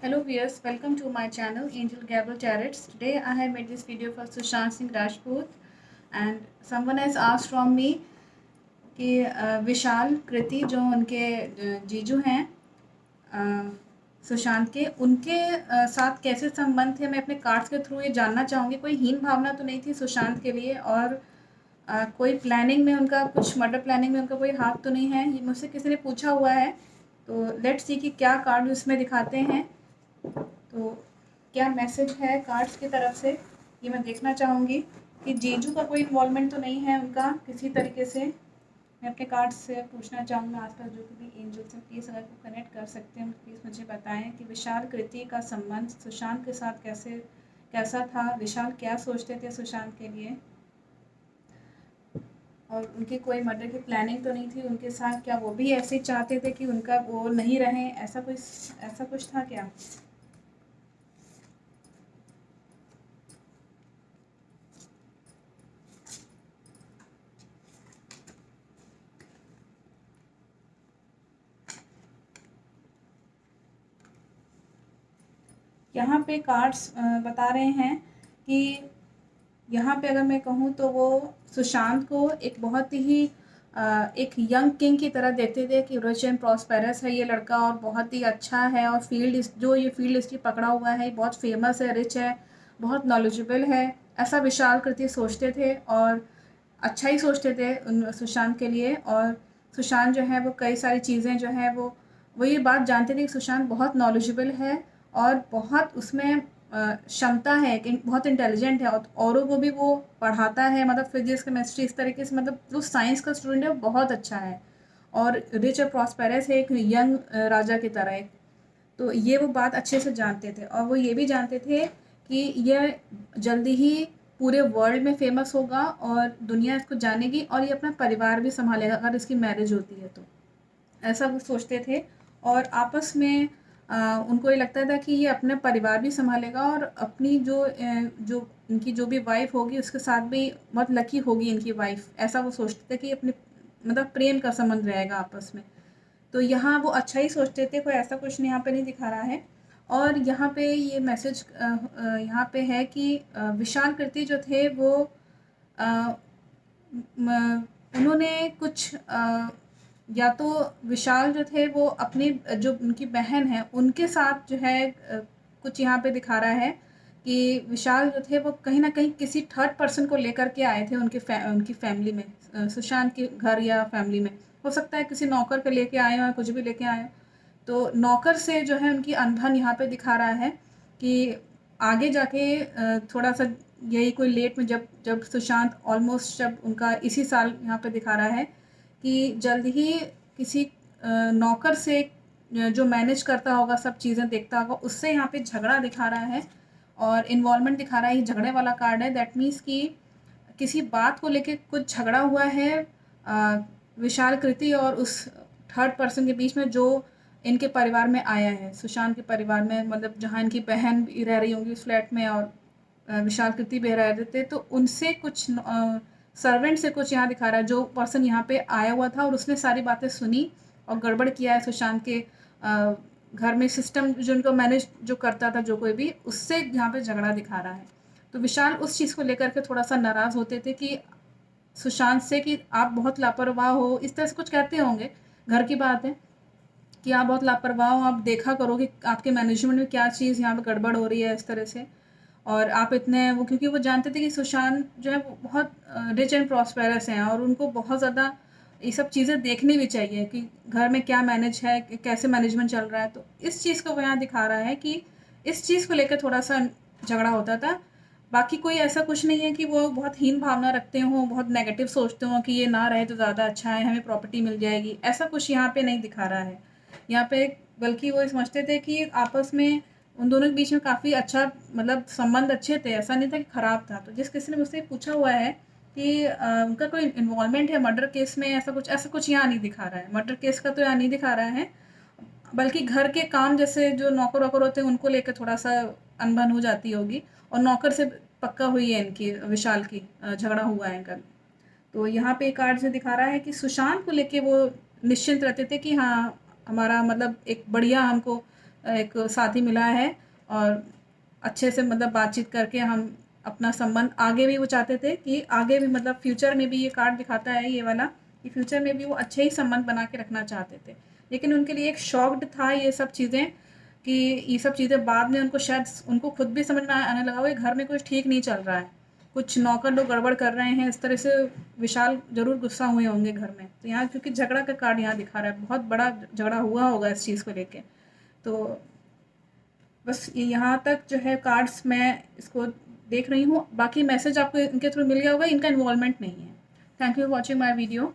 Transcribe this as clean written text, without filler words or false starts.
Hello viewers, welcome to my channel Angel Gabriel Tarot. Today I have made this video for Sushant Singh Rajput and someone has asked from me कि विशाल कृति जो उनके जीजू हैं सुशांत के उनके साथ कैसे संबंध थे। मैं अपने कार्ड्स के थ्रू ये जानना चाहूँगी। कोई हीन भावना तो नहीं थी सुशांत के लिए और कोई प्लानिंग में उनका कुछ मर्डर प्लानिंग में उनका कोई हाथ तो नहीं है। ये मुझसे किसी ने पूछा हुआ है, तो लेट्स सी कि क्या कार्ड उसमें दिखाते हैं। तो क्या मैसेज है कार्ड्स की तरफ से, ये मैं देखना चाहूँगी कि जीजू का कोई इन्वॉल्वमेंट तो नहीं है उनका किसी तरीके से। मैं अपने कार्ड्स से पूछना चाहूँगी आसपास जो भी एंजल से, प्लीज़ अगर को कनेक्ट कर सकते हैं प्लीज़ मुझे बताएं कि विशाल कृति का संबंध सुशांत के साथ कैसा था। विशाल क्या सोचते थे सुशांत के लिए और उनकी कोई मर्डर की प्लानिंग तो नहीं थी उनके साथ। क्या वो भी ऐसे चाहते थे कि उनका वो नहीं रहे, ऐसा कुछ था क्या? यहाँ पे कार्ड्स बता रहे हैं कि यहाँ पे अगर मैं कहूँ तो वो सुशांत को एक बहुत ही एक यंग किंग की तरह देखते थे कि रिच एंड प्रॉस्पेरस है ये लड़का और बहुत ही अच्छा है और ये फील्ड इसकी पकड़ा हुआ है, बहुत फेमस है, रिच है, बहुत नॉलेजेबल है, ऐसा विशाल कृति सोचते थे और अच्छा ही सोचते थे उन सुशांत के लिए। और सुशांत जो है वो कई सारी चीज़ें जो है वो ये बात जानते थे कि सुशांत बहुत नॉलेजेबल है और बहुत उसमें क्षमता है कि बहुत इंटेलिजेंट है और औरों को भी वो पढ़ाता है, मतलब फिजिक्स केमिस्ट्री इस तरीके से, मतलब जो साइंस का स्टूडेंट है वो बहुत अच्छा है और रिच और प्रॉस्पेरस है, एक यंग राजा की तरह है। तो ये वो बात अच्छे से जानते थे और वो ये भी जानते थे कि यह जल्दी ही पूरे वर्ल्ड में फेमस होगा और दुनिया इसको जानेगी और ये अपना परिवार भी संभालेगा अगर इसकी मैरिज होती है तो, ऐसा वो सोचते थे। और आपस में उनको ये लगता था कि ये अपना परिवार भी संभालेगा और अपनी जो इनकी जो भी वाइफ होगी उसके साथ भी बहुत लकी होगी इनकी वाइफ, ऐसा वो सोचते थे कि अपने मतलब प्रेम का संबंध रहेगा आपस में। तो यहाँ वो अच्छा ही सोचते थे, कोई ऐसा कुछ यहाँ पे नहीं दिखा रहा है। और यहाँ पे ये मैसेज यहाँ पे है कि विशाल कृति जो थे वो उन्होंने कुछ या तो विशाल जो थे वो अपनी जो उनकी बहन है उनके साथ जो है कुछ यहाँ पे दिखा रहा है कि विशाल जो थे वो कहीं ना कहीं किसी थर्ड पर्सन को लेकर के आए थे उनकी फैमिली में, सुशांत के घर या फैमिली में। हो सकता है किसी नौकर को लेके आए हो या कुछ भी लेके आए हो। तो नौकर से जो है उनकी अनबन यहाँ पे दिखा रहा है कि आगे जाके थोड़ा सा यही कोई लेट में जब जब सुशांत ऑलमोस्ट जब उनका इसी साल यहाँ पे दिखा रहा है कि जल्द ही किसी नौकर से जो मैनेज करता होगा, सब चीज़ें देखता होगा, उससे यहाँ पे झगड़ा दिखा रहा है और इन्वॉल्वमेंट दिखा रहा है। ये झगड़े वाला कार्ड है, दैट मीन्स कि किसी बात को लेके कुछ झगड़ा हुआ है विशाल कृति और उस थर्ड पर्सन के बीच में जो इनके परिवार में आया है, सुशांत के परिवार में, मतलब जहाँ इनकी बहन भी रह रही होंगी उस फ्लैट में और विशाल कृति भी रह रहे थे। तो उनसे कुछ सर्वेंट से कुछ यहाँ दिखा रहा है, जो पर्सन यहाँ पे आया हुआ था और उसने सारी बातें सुनी और गड़बड़ किया है सुशांत के घर में, सिस्टम जो उनको मैनेज जो करता था जो कोई भी, उससे यहाँ पे झगड़ा दिखा रहा है। तो विशाल उस चीज़ को लेकर के थोड़ा सा नाराज़ होते थे कि सुशांत से कि आप बहुत लापरवाह हो, इस तरह से कुछ कहते होंगे, घर की बात है कि आप बहुत लापरवाह हो, आप देखा करो कि आपके मैनेजमेंट में क्या चीज़ यहाँ पे गड़बड़ हो रही है इस तरह से। और आप इतने वो, क्योंकि वो जानते थे कि सुशांत जो है वो बहुत रिच एंड प्रॉस्पेरस हैं और उनको बहुत ज़्यादा ये सब चीज़ें देखनी भी चाहिए कि घर में क्या मैनेज है, कैसे मैनेजमेंट चल रहा है। तो इस चीज़ को वो यहाँ दिखा रहा है कि इस चीज़ को लेकर थोड़ा सा झगड़ा होता था। बाकी कोई ऐसा कुछ नहीं है कि वो बहुत हीन भावना रखते हों, बहुत नेगेटिव सोचते हों कि ये ना रहे तो ज़्यादा अच्छा है, हमें प्रॉपर्टी मिल जाएगी, ऐसा कुछ यहाँ पे नहीं दिखा रहा है। यहाँ पे बल्कि वो समझते थे कि आपस में उन दोनों के बीच में काफ़ी अच्छा, मतलब संबंध अच्छे थे, ऐसा नहीं था कि ख़राब था। तो जिस किसी ने मुझसे पूछा हुआ है कि उनका कोई इन्वॉल्वमेंट है मर्डर केस में, ऐसा कुछ यहाँ नहीं दिखा रहा है। मर्डर केस का तो यहाँ नहीं दिखा रहा है, बल्कि घर के काम जैसे जो नौकर वोकर होते हैं उनको लेकर थोड़ा सा अनबन हो जाती होगी और नौकर से पक्का हुई है इनकी विशाल की, झगड़ा हुआ है इनका। तो यहाँ पे कार्ड से दिखा रहा है कि सुशांत को लेके वो निश्चिंत रहते थे कि हाँ हमारा मतलब एक बढ़िया हमको एक साथी मिला है और अच्छे से मतलब बातचीत करके हम अपना संबंध आगे भी वो चाहते थे कि आगे भी मतलब फ्यूचर में भी ये कार्ड दिखाता है ये वाला कि फ्यूचर में भी वो अच्छे ही संबंध बना के रखना चाहते थे। लेकिन उनके लिए एक शॉक्ड था ये सब चीज़ें कि ये सब चीज़ें बाद में उनको शायद उनको खुद भी समझ में आने लगा कि घर में कुछ ठीक नहीं चल रहा है, कुछ नौकर लोग गड़बड़ कर रहे हैं, इस तरह से विशाल ज़रूर गुस्सा हुए होंगे घर में। तो यहाँ क्योंकि झगड़ा का कार्ड यहाँ दिखा रहा है, बहुत बड़ा झगड़ा हुआ होगा इस चीज़ को लेके। तो बस ये यहाँ तक जो है कार्ड्स मैं इसको देख रही हूँ, बाकी मैसेज आपको इनके थ्रू मिल गया होगा, इनका इन्वॉल्वमेंट नहीं है। Thank you for watching my video.